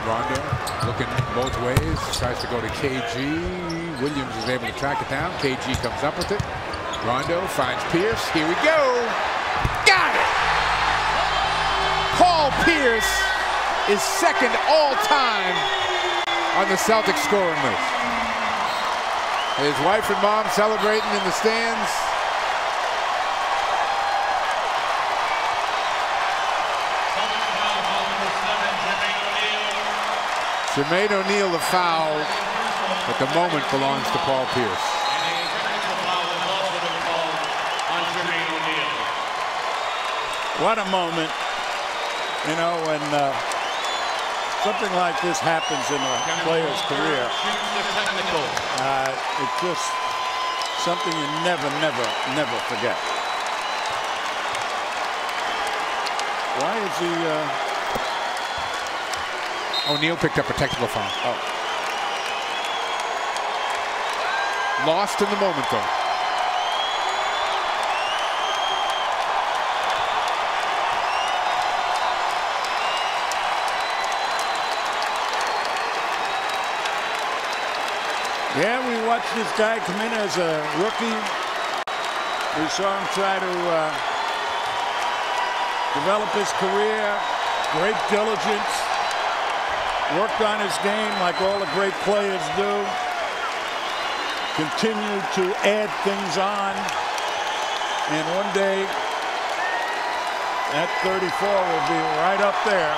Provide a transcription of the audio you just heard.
Rondo looking both ways, tries to go to KG. Williams is able to track it down. KG comes up with it. Rondo finds Pierce. Here we go. Got it! Paul Pierce is second all-time on the Celtics scoring list. His wife and mom celebrating in the stands. Jermaine O'Neal the foul, but the moment belongs to Paul Pierce. What a moment, you know, when something like this happens in a player's career. It's just something you never forget. Why is he... O'Neal picked up a technical foul. Oh. Lost in the moment, though. Yeah, we watched this guy come in as a rookie. We saw him try to develop his career. Great diligence. Worked on his game like all the great players do. Continued to add things on. And one day, that 34 will be right up there.